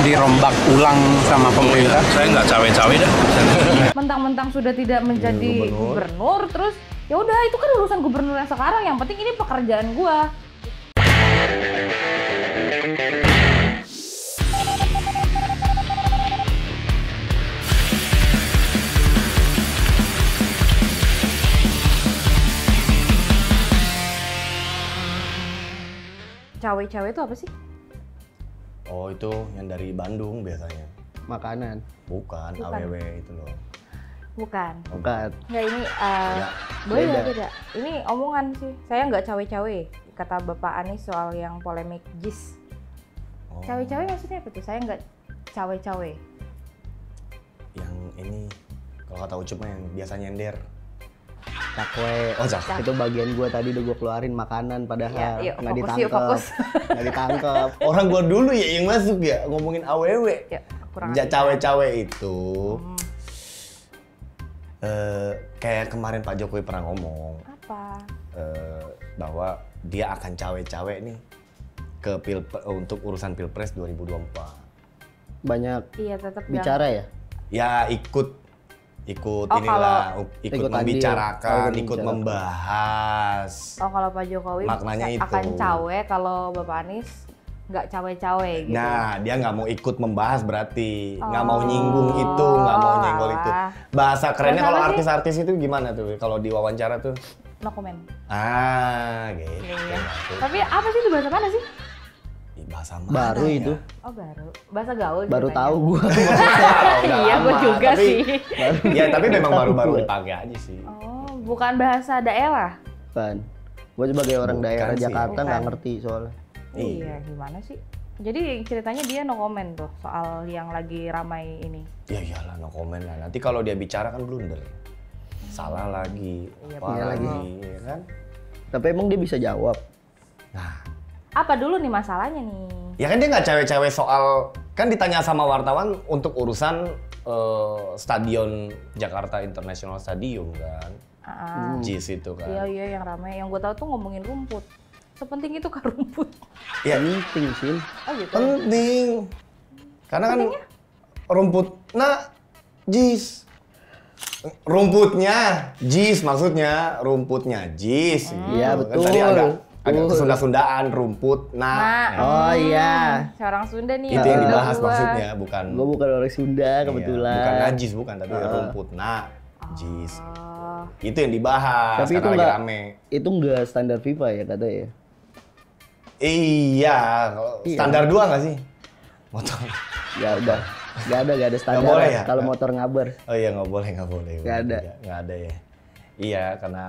dirombak ulang sama pemerintah. Saya nggak cawe-cawe dah. Mentang-mentang sudah tidak menjadi gubernur, terus ya udah itu kan urusan gubernur yang sekarang. Yang penting ini pekerjaan gua. Cawe-cawe itu apa sih? Oh, itu yang dari Bandung biasanya. Makanan. Bukan. AWW itu loh. Bukan. Bukan. Nggak, ini boleh beda. Ini omongan sih. Saya nggak cawe-cawe. Kata Bapak Anies soal yang polemik JIS. Oh. Cawe-cawe maksudnya apa tuh? Saya nggak cawe-cawe. Yang ini, kalau kata Ucup mah yang biasa nyender. Cakwe. Oh, cakwe. Itu bagian gua tadi udah gua keluarin makanan padahal Ya, nggak fokus, ditangkep. fokus. Nggak ditangkep. Orang gua dulu ya yang masuk ya, ngomongin AWW. Ya, kurang Cawe-cawe itu. Kayak kemarin Pak Jokowi pernah ngomong. Apa? Bahwa dia akan cawe-cawe nih ke untuk urusan Pilpres 2024. Banyak Iya, tetap bicara ya? Ya ikut Oh, inilah, ikut membicarakan, andil. ikut membahas. Oh, kalau Pak Jokowi Maknanya itu. akan cawe, kalau Bapak Anies nggak cawe-cawe gitu. Nah, dia nggak mau ikut membahas berarti, nggak mau nyinggung itu, nggak mau nyenggol itu. Bahasa kerennya Bahasa kalau apa sih? artis-artis itu gimana tuh? Kalau diwawancara tuh? No comment. Gitu. Iya. Tapi apa sih itu, bahasa mana sih? Bahasa mana Baru ya? itu. Oh, baru. Bahasa gaul. Baru ceritanya. tahu gua. Udah Iya, gua lama, juga tapi- sih. Ya, tapi memang baru-baru dipakai aja sih. Oh, bukan bahasa daerah. Kan. Gua sebagai orang Bukan daerah sih. Jakarta nggak Bukan. ngerti soalnya. Iya, gimana sih? Jadi ceritanya dia no comment tuh soal yang lagi ramai ini. Ya iyalah, no comment lah. Nanti kalau dia bicara kan blunder. Salah lagi, Iya, apa bener lagi, lagi. ya kan? Tapi emang dia bisa jawab. Nah, Apa dulu nih masalahnya nih? ya kan dia nggak cawe-cawe soal, kan ditanya sama wartawan untuk urusan stadion Jakarta International Stadium kan, JIS itu kan. Iya yang ramai. Yang gue tahu tuh ngomongin rumput. Sepenting itu kan rumput. Ya Penting sih. Oh gitu. penting, karena kan rumput, nah JIS. Rumputnya JIS maksudnya, rumputnya JIS. Iya, gitu. betul. Kan tadi agak Betul. kesunda-sundaan, rumput, Nah, Oh iya. seorang Sunda nih. itu yang tahu dibahas gua. maksudnya, bukan. Gua bukan orang Sunda Iya, kebetulan. bukan najis, bukan, tapi rumput, JIS. Oh, Itu yang dibahas, Tapi itu karena lagi nggak- rame. Itu nggak standar FIFA ya katanya ya? Iya, Iya. standar 2 nggak sih? Motor. Ya udah. Nggak ada standar. Nggak boleh ya? Kalau motor ngabar. Oh iya, nggak boleh. Nggak ada. Nggak ada ya. Iya, karena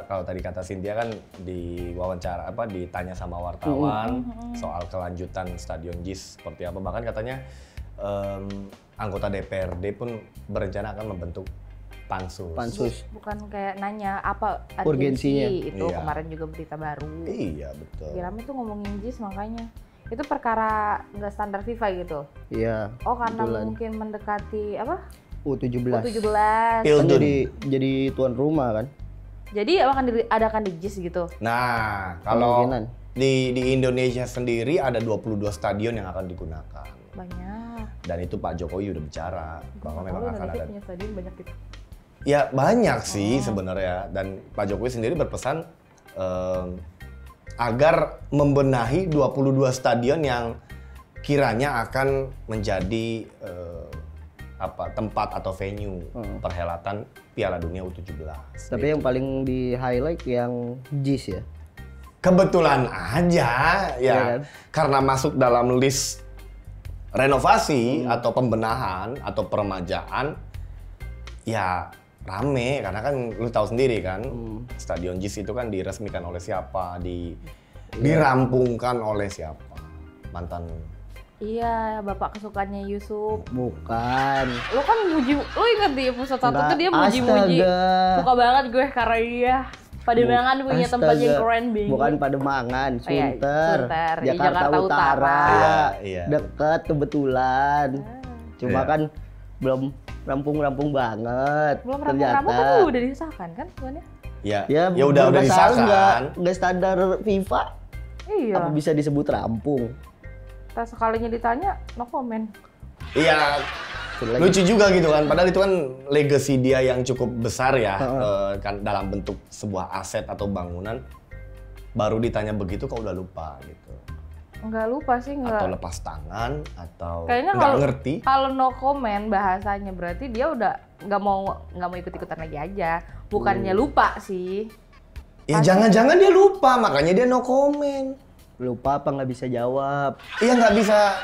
kalau tadi kata Cynthia kan di wawancara ditanya sama wartawan soal kelanjutan Stadion JIS seperti apa, bahkan katanya anggota DPRD pun berencana akan membentuk pansus. bukan kayak nanya apa Urgensinya. urgensi itu. Iya. Kemarin juga berita baru. Iya, betul. Di rame tuh ngomongin JIS, makanya. Itu perkara nggak standar FIFA gitu. Iya. Oh, karena kebetulan. mungkin mendekati apa? U17. U17. Kan Pildun. jadi tuan rumah kan? Jadi akan diadakan di JIS gitu. Nah, kalau Kemungkinan. di Indonesia sendiri ada 22 stadion yang akan digunakan. Banyak. Dan itu Pak Jokowi udah bicara bahwa memang akan ada. punya stadion banyak gitu. Ya banyak sih sebenarnya, dan Pak Jokowi sendiri berpesan agar membenahi 22 stadion yang kiranya akan menjadi tempat atau venue perhelatan Piala Dunia U17. Tapi yang paling di highlight yang JIS ya. Kebetulan aja ya, Iya kan? karena masuk dalam list renovasi atau pembenahan atau peremajaan, ya rame, karena kan lu tahu sendiri kan, Stadion JIS itu kan diresmikan oleh siapa, dirampungkan oleh siapa, mantan. Iya, bapak kesukaannya Yusuf. Bukan. Lo kan muji, lo inget di episode 1 tuh dia muji-muji. Astaga. Suka banget gue karena dia Pademangan punya tempat yang Astaga. keren banget. Bukan Pademangan, Oh iya, Sunter. Sunter. Di Jakarta, Jakarta Utara. Iya, iya. Dekat kebetulan. Cuma Iya. kan belum rampung-rampung banget. Belum ternyata. rampung-rampung kan udah disahkan kan sebenarnya? Ya, Ya, ya udah tahu disahkan. nggak standar FIFA. Iya. Apa bisa disebut rampung? pas sekalinya ditanya no comment. Iya, lucu juga gitu kan. Padahal itu kan legacy dia yang cukup besar ya, kan dalam bentuk sebuah aset atau bangunan. Baru ditanya begitu kok udah lupa gitu. Nggak lupa sih, nggak. Atau lepas tangan, atau Kayaknya nggak ngerti. Kalau no comment bahasanya berarti dia udah nggak mau ikut-ikutan lagi aja. Bukannya lupa sih. Ya jangan-jangan dia lupa, makanya dia no comment. Lupa apa nggak bisa jawab. Iya nggak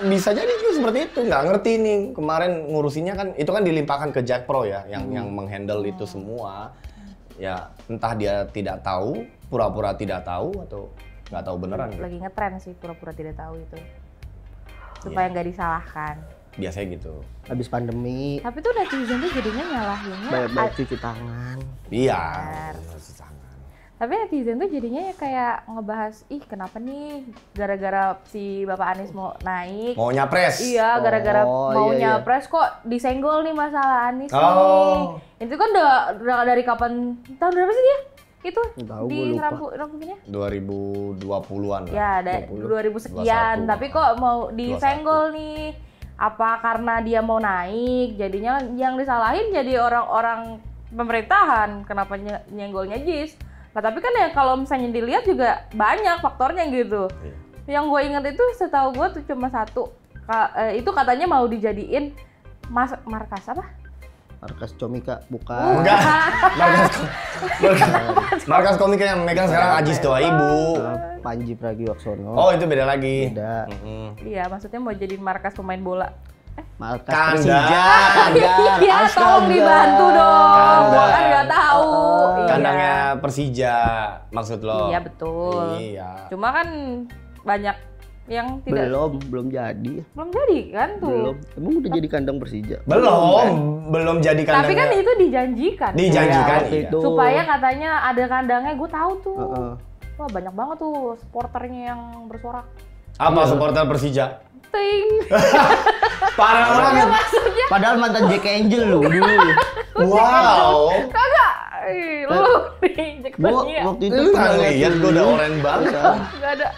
bisa jadi juga seperti itu, nggak ngerti nih. Kemarin ngurusinnya kan, itu kan dilimpahkan ke Jack Pro ya, yang menghandle itu semua. Ya entah dia tidak tahu, pura-pura tidak tahu, atau nggak tahu beneran. Lagi ngetren sih pura-pura tidak tahu itu. Supaya nggak disalahkan. Biasanya gitu. Habis pandemi, Tapi tuh netizen tuh jadinya nyalahinnya. banyak-banyak cuci tangan. Iya. Tapi netizen tuh jadinya kayak ngebahas, ih kenapa nih gara-gara si Bapak Anies mau naik. Mau nyapres? Iya, gara-gara mau iya. nyapres kok disenggol nih masalah Anies Oh. nih. Itu kan udah dari kapan, tahun berapa sih dia? Itu Tahu, di gua lupa. rambunya? 2020-an lah. Ya, ada 2000 sekian. 21. Tapi kok mau disenggol nih? Apa karena dia mau naik? Jadinya yang disalahin jadi orang-orang pemerintahan. Kenapa nyenggolnya JIS? Nah, tapi kan ya kalau misalnya dilihat juga banyak faktornya gitu. Yang gue ingat itu setahu gue tuh cuma satu. Itu katanya mau dijadiin markas apa? Markas Comika, bukan. Enggak. Markas komika yang megang sekarang Ajis Doa Ibu. Panji Pragiwaksono. Oh, itu beda lagi. Beda. Iya, maksudnya mau jadiin markas pemain bola. Markas Kandang. Persija, Kandang. Iya, tolong Astaga. dibantu dong. Kandang. Kan nggak tahu. Iya. Kandangnya Persija maksud lo. Iya, betul. Iya. Cuma kan banyak yang tidak Belum jadi. belum jadi kan tuh. Belum. Emang udah jadi kandang Persija? Belum jadi kandangnya. Tapi kan itu dijanjikan. Dijanjikan, waktu iya. itu. Supaya katanya ada kandangnya, gue tahu tuh. Heeh. Wah, banyak banget tuh supporternya yang bersorak. Apa supporter Persija? Ting. Para orang yang Maksudnya Padahal mantan Jack Angel lu dulu. wow. kagak. Lu nih, Jack Gua Mania. waktu itu Lu nggak pernah lihat gue udah oren banget. Nggak ada.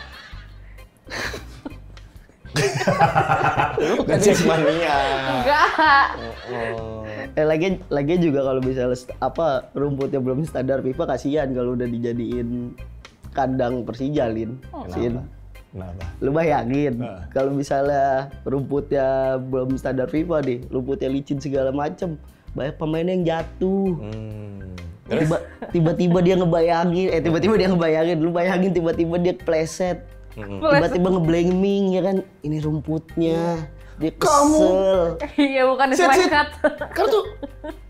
Jack Mania. Enggak. Lagi juga kalau misalnya rumputnya belum standar FIFA, kasihan kalau udah dijadiin kandang Persija, Lin. Sin. Kenapa? Lu bayangin kalau misalnya rumputnya belum standar FIFA nih, rumputnya licin segala macem, banyak pemain yang jatuh. Terus? Tiba-tiba dia ngebayangin, lu bayangin tiba-tiba dia pleset. Tiba-tiba ngeblaming ya kan, ini rumputnya. Dia kesel. Iya, bukan diselekat. Kan tuh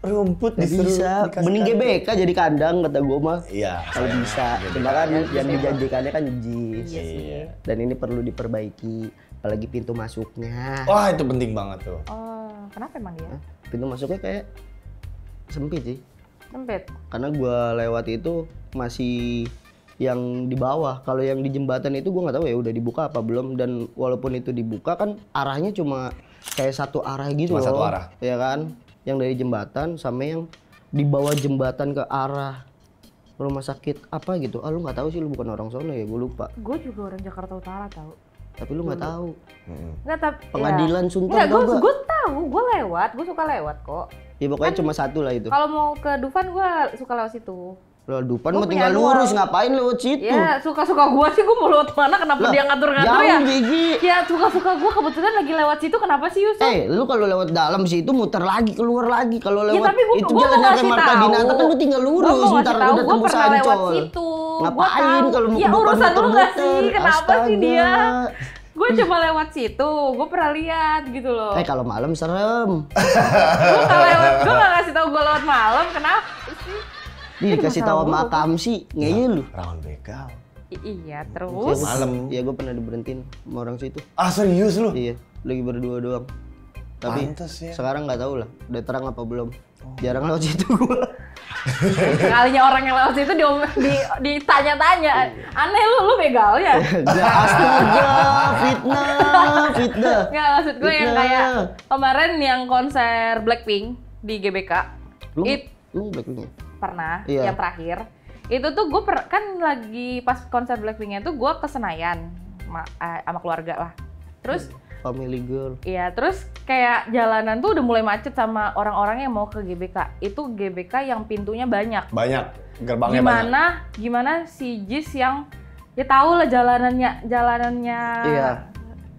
rumput Nggak disuruh bisa, dikasih mending kandang. GBK jadi kandang kata gua mah. Iya. Kalau bisa, cuma kan yang dijanjikannya kan JIS. Iya sih. Dan ini perlu diperbaiki, apalagi pintu masuknya. Wah, itu penting banget tuh. Oh, kenapa emang dia? Pintu masuknya kayak sempit sih. Sempit. Karena gua lewat itu masih yang di bawah. Kalau yang di jembatan itu gua nggak tahu ya udah dibuka apa belum, dan walaupun itu dibuka kan arahnya cuma kayak satu arah gitu Cuma loh. satu arah. Ya kan? Yang dari jembatan sama yang di bawah jembatan ke arah rumah sakit apa gitu. Ah, lu nggak tahu sih, lu bukan orang sono ya, gua lupa. Gue juga orang Jakarta Utara tahu. Tapi lu nggak tahu. Enggak, tapi Pengadilan Sunter Enggak, tau nggak? gue tahu, gue lewat, gue suka lewat kok. Ya pokoknya cuma satu lah itu. Kalau mau ke Dufan gue suka lewat situ. Lo Dufan Gua mah punya tinggal dua. lurus, ngapain lewat situ? Ya suka-suka gue sih, gue mau lewat mana? Kenapa Lah, dia ngatur-ngatur jauh, ya? Gigi. Ya suka-suka gue kebetulan lagi lewat situ, kenapa sih Yusuf? Lu kalau lewat dalam situ muter lagi, keluar lagi. Kalau lewat tapi gua itu mau jalan ngasih Marta tahu. Dinata kan lu tinggal lurus, Gua mau ntar ngasih tahu, udah gua tembus pernah lewat Ancol. situ. Gua Ngapain tahu. kalau mau Ya bukan urusan lu nggak sih? muter-muter? Kenapa sih dia? Astaga. Gue cuma lewat situ, gue pernah lihat gitu loh. Kalau malam serem. Gue nggak ngasih tahu gue lewat malam, kenapa sih? Dia dikasih tahu sama masalah Akam sih, ngeyel lu. Rawan begal. Iya, terus Malam. Iya, gue pernah diberhentiin sama orang situ. Ah, serius lu? Iya, lagi berdua doang. Tapi Pantes ya. sekarang nggak tahu lah, udah terang apa belum. Jarang lewat situ gua. sekalinya orang yang lewat situ ditanya-tanya. Aneh lu begal ya? Astaga, fitnah. Nggak, maksud gue yang Fitnah. kayak kemarin yang konser Blackpink di GBK. Lu Blackpink ya? Pernah, Iya. yang terakhir. Itu tuh gue kan lagi pas konser Blackpinknya tuh gue ke Senayan sama keluarga lah. Terus Family Girl. iya, terus kayak jalanan tuh udah mulai macet sama orang-orang yang mau ke GBK. Itu GBK yang pintunya banyak. Banyak, gerbangnya banyak. Gimana si Jis yang ya tahu lah jalanannya Iya.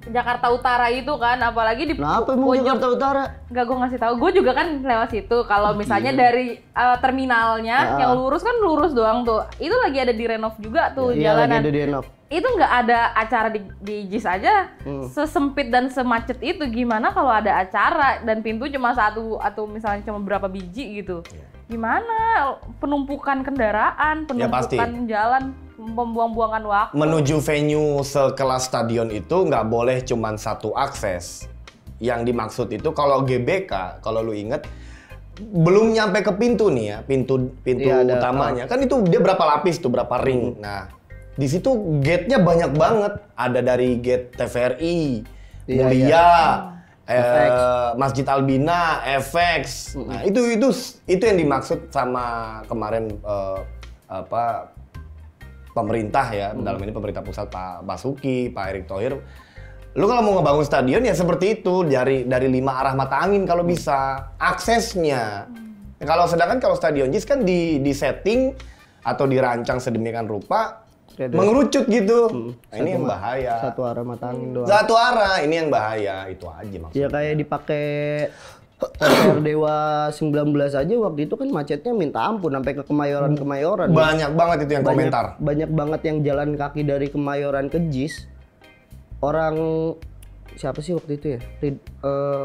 Jakarta Utara itu kan, apalagi di Kenapa mau Jakarta Utara? Enggak, gue ngasih tahu. Gue juga kan lewat situ. Kalau misalnya dari terminalnya yang lurus kan lurus doang tuh. Itu lagi ada direnov juga tuh Iya, lagi jalanan. ada di renov. Itu nggak ada acara di JIS aja sesempit dan semacet itu. Gimana kalau ada acara dan pintu cuma satu atau misalnya cuma berapa biji gitu? Gimana penumpukan kendaraan, Ya, pasti. penumpukan jalan, membuang-buangan waktu. Menuju venue sekelas stadion itu nggak boleh cuman satu akses. Yang dimaksud itu kalau GBK, kalau lu inget, belum nyampe ke pintu nih ya, pintu Iya, ada, utamanya. Kan itu dia berapa lapis tuh, berapa ring. Nah, di situ gate-nya banyak banget. Ada dari gate TVRI, Iya, Mulia, FX. Masjid Albina, FX. Nah, itu yang dimaksud sama kemarin pemerintah ya, dalam ini pemerintah pusat Pak Basuki, Pak Erick Thohir. Lu kalau mau ngebangun stadion ya seperti itu, dari 5 arah mata angin kalau bisa aksesnya. Sedangkan kalau stadion JIS kan di setting atau dirancang sedemikian rupa mengerucut gitu. Nah, ini yang bahaya. Satu arah mata angin doang. Satu arah, ini yang bahaya. Itu aja maksudnya. Ya kayak dipakai konser Dewa 19 aja waktu itu kan macetnya minta ampun sampai ke Kemayoran. Banyak banget itu yang komentar. Banyak banget yang jalan kaki dari Kemayoran ke JIS. Orang siapa sih waktu itu ya?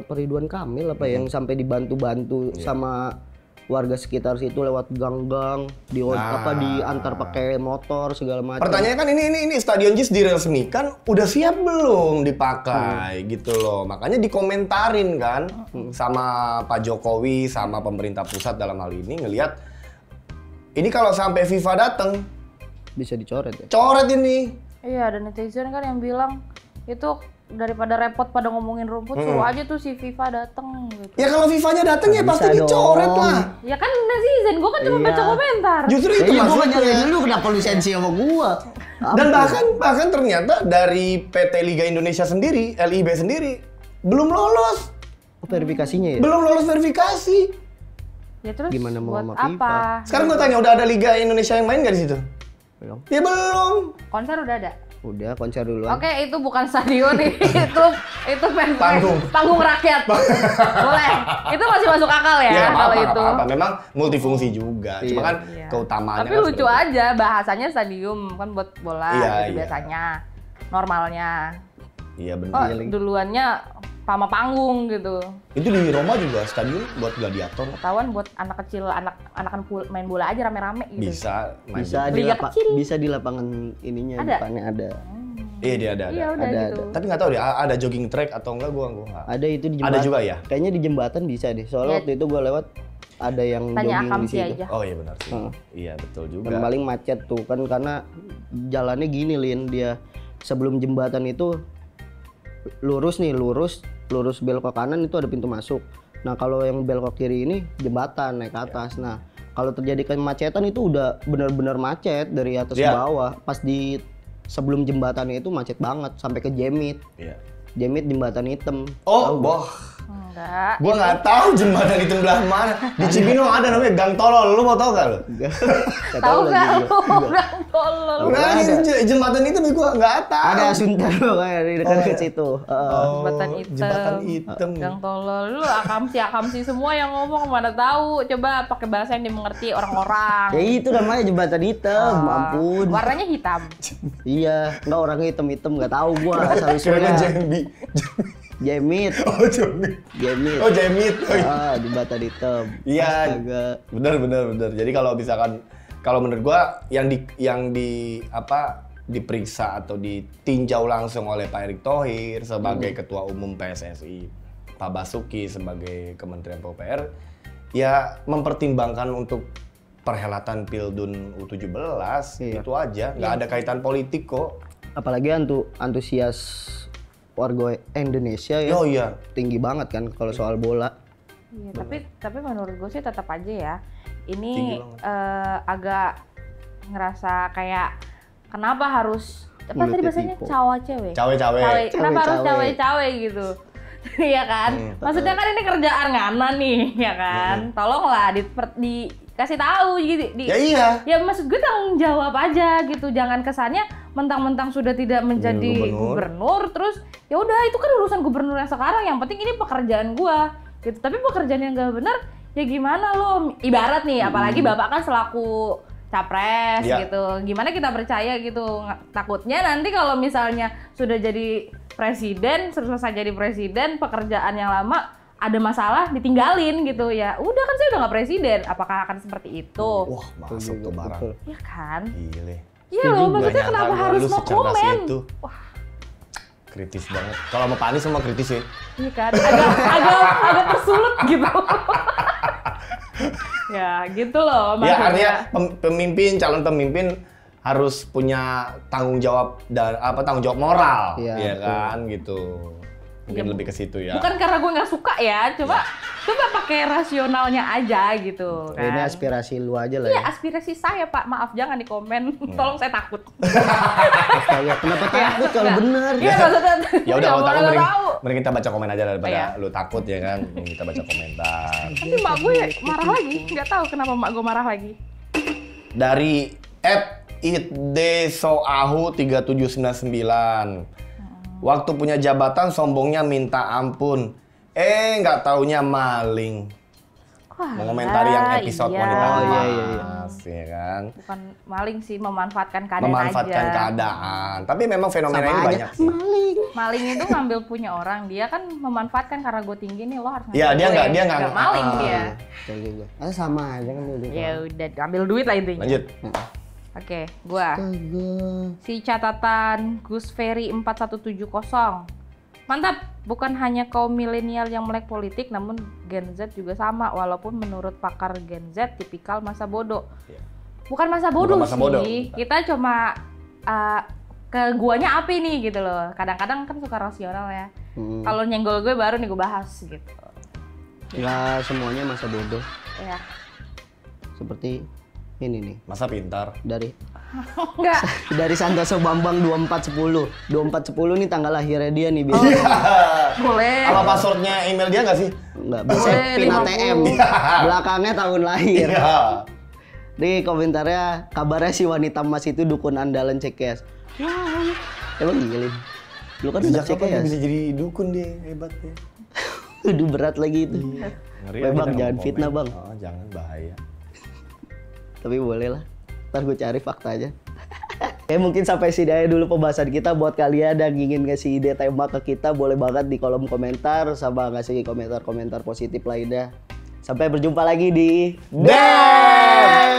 Ridwan Kamil apa yang sampai dibantu-bantu sama warga sekitar situ lewat gang-gang, diantar pakai motor segala macam. Pertanyaannya kan ini stadion JIS diresmikan udah siap belum dipakai gitu loh. Makanya dikomentarin kan sama Pak Jokowi sama pemerintah pusat dalam hal ini ngelihat ini kalau sampai FIFA datang Bisa dicoret ya. coret ini. Iya, ada netizen kan yang bilang itu daripada repot pada ngomongin rumput, suruh aja tuh si FIFA dateng gitu. Ya kalau FIFA-nya datang ya Bisa pasti dicoret dong. lah. Ya kan netizen, gue kan cuma baca komentar. Justru itu Iya, gua maksudnya. nyalain dulu kenapa lu sensi sama gua? Dan bahkan ternyata dari PT Liga Indonesia sendiri, LIB sendiri belum lolos. Verifikasinya ya? Belum lolos verifikasi. Ya terus Gimana mau buat sama FIFA? apa? Sekarang gue tanya, udah ada Liga Indonesia yang main nggak di situ? Belum. Ya belum. Konser udah ada. Udah konser dulu. Oke, itu bukan stadion nih. itu panggung rakyat. Boleh. Itu masih masuk akal ya, nggak kalau apa-apa, itu. nggak apa-apa. Memang multifungsi juga. Cuma kan Iya. keutamaannya. Tapi kan lucu seperti aja bahasanya stadium kan buat bola Iya, gitu iya. biasanya. Normalnya. itu. Iya benar. Oh, duluannya sama panggung gitu. Itu di Roma juga stadion buat gladiator. Ketahuan buat anak kecil, anak-anak main bola aja rame-rame gitu. Bisa. main Liga kecil. Bisa di lapangan ininya Ada? depannya ada. Iya dia ada. Iya udah Ada, gitu. Tapi nggak tahu deh ada jogging track atau enggak gua nggak. Ada itu di jembatan. Ada juga ya? Kayaknya di jembatan bisa deh. Soalnya Ya. waktu itu gua lewat ada yang Tanya jogging Akam di sih situ. aja. Oh iya benar sih. Iya betul juga. Dan paling macet tuh kan karena jalannya gini Lin, dia sebelum jembatan itu lurus belok ke kanan itu ada pintu masuk. Nah kalau yang belok ke kiri ini jembatan naik ke atas. Nah kalau terjadi kemacetan itu udah benar-benar macet dari atas ke Iya. bawah. Pas di sebelum jembatannya itu macet banget sampai ke Jemit. Iya. Jemit jembatan hitam. Oh, boh. Enggak. Gua nggak tahu jembatan itu belah mana. Di Cibinong ada namanya Gang Tolol. Lu mau tahu gak lu? Nggak Tahu lagi nggak gua. lu? Udah tolol. Nah, jembatan itu gua nggak tahu. Ada Sunter kayak di dekat situ. Jembatan hitam. Jembatan hitam. Gang tolol. Lu akamsi semua yang ngomong mana tahu. Coba pakai bahasa yang dimengerti orang-orang. Ya itu namanya jembatan hitam, ampun. Warnanya hitam. Iya, enggak orangnya hitam-hitam, nggak tahu gua asal Kira-kira usulnya. Jambi. Jemit. Oh, Jambi. Jemit. Oh, Jamit. Oh, iya. Jembatan hitam. Iya. Astaga. Bener. Jadi kalau misalkan menurut gua yang diperiksa atau ditinjau langsung oleh Pak Erick Thohir sebagai Ketua Umum PSSI, Pak Basuki sebagai Kementerian PUPR, ya mempertimbangkan untuk perhelatan Pildun U17 Iya. itu aja, nggak ada kaitan politik kok. Apalagi antusias warga Indonesia ya. Oh iya. Tinggi banget kan kalau soal bola. Iya, tapi menurut gue sih tetap aja ya. Tinggi Ini banget. agak ngerasa kayak kenapa harus apa tadi bahasanya cawa cewek? Cawe-cawe. Kenapa harus Cawe-cawe. cawe-cawe gitu? Iya kan? Maksudnya kan ini kerjaan Ngana nih, ya kan? Tolonglah dikasih tahu gitu. Ya iya. Ya maksud gue tanggung jawab aja gitu. Jangan kesannya mentang-mentang sudah tidak menjadi gubernur terus ya udah itu kan urusan gubernur yang sekarang. Yang penting ini pekerjaan gua gitu. Tapi pekerjaan yang gak benar ya gimana lo? Ibarat nih, apalagi Bapak kan selaku capres gitu. Gimana kita percaya gitu? Takutnya nanti kalau misalnya sudah jadi presiden, selesai jadi presiden, pekerjaan yang lama ada masalah ditinggalin gitu ya. Udah kan saya udah nggak presiden. Apakah akan seperti itu? Wah, masuk tuh barang. Ya kan? Gile. Iya loh, maksudnya Nggak kenapa nyangka harus lu no secerdas comment? itu. Wah, Kritis banget. Kalau sama Pak Anies semua kritis ya. iya kan? Agak tersulut gitu. Ya gitu loh Ya maksudnya. artinya calon pemimpin harus punya tanggung jawab dan tanggung jawab moral, Iya, ya betul. kan gitu. Mungkin lebih ke situ ya. Bukan karena gue nggak suka ya, coba pakai rasionalnya aja gitu kan. Ini aspirasi lu aja lah Iya, ya. aspirasi saya Pak, maaf jangan di komen, tolong saya takut. Astaga, kenapa takut kalau bener? Iya maksudnya. Ya udah kalau nggak takut tahu. mending kita baca komen aja daripada Iya. lu takut ya kan. Mending kita baca komentar. Tapi mak gue marah lagi, nggak tahu kenapa mak gue marah lagi. Dari @itdesoahu3799. Waktu punya jabatan sombongnya minta ampun. Nggak taunya maling. Wah, Mengomentari yang episode iya. wanita Oh, iya, emas, ya kan. Bukan maling sih, memanfaatkan keadaan Memanfaatkan aja. keadaan. Tapi memang fenomena Sama ini aja. banyak sih. Maling itu ngambil punya orang, dia kan memanfaatkan karena gue tinggi nih lo harus ngambil Iya, dia gue. nggak Nggak maling dia. Betul juga. Sama aja kan udah. Ya udah ambil duit lah intinya. Lanjut. Oke, gua. Si catatan Gus Ferry 4170. Mantap, bukan hanya kaum milenial yang melek politik, namun Gen Z juga sama, walaupun menurut pakar Gen Z tipikal masa bodoh. Iya. Bukan masa bodoh Bukan masa sih, bodoh. kita cuma ke guanya api nih gitu loh. Kadang-kadang kan suka rasional ya. Kalau nyenggol gue baru nih gue bahas gitu. Nggak semuanya masa bodoh. Ya, Seperti ini nih. Masa pintar. Dari enggak. dari Santoso Bambang 2410. 2410 nih tanggal lahirnya dia nih biasa. Boleh. Apa passwordnya email dia nggak sih? Enggak, bisa Boleh, pin 50. ATM. Belakangnya tahun lahir. Iya. Di komentarnya kabarnya si wanita emas itu dukun andalan CKS. Emang gilin. Lu kan udah Sejak kapan dia CKS. bisa jadi dukun dia? Hebat ya. Udah berat lagi itu. Ngeri Bang, kita jangan ngomong fitnah, komen. Bang. Oh, jangan, bahaya. Tapi boleh lah. Ntar gue cari fakta aja. Mungkin sampai sini aja dulu pembahasan kita. Buat kalian yang ingin ngasih ide tema ke kita, boleh banget di kolom komentar. Sama ngasih komentar-komentar positif lainnya. Sampai berjumpa lagi di Damn!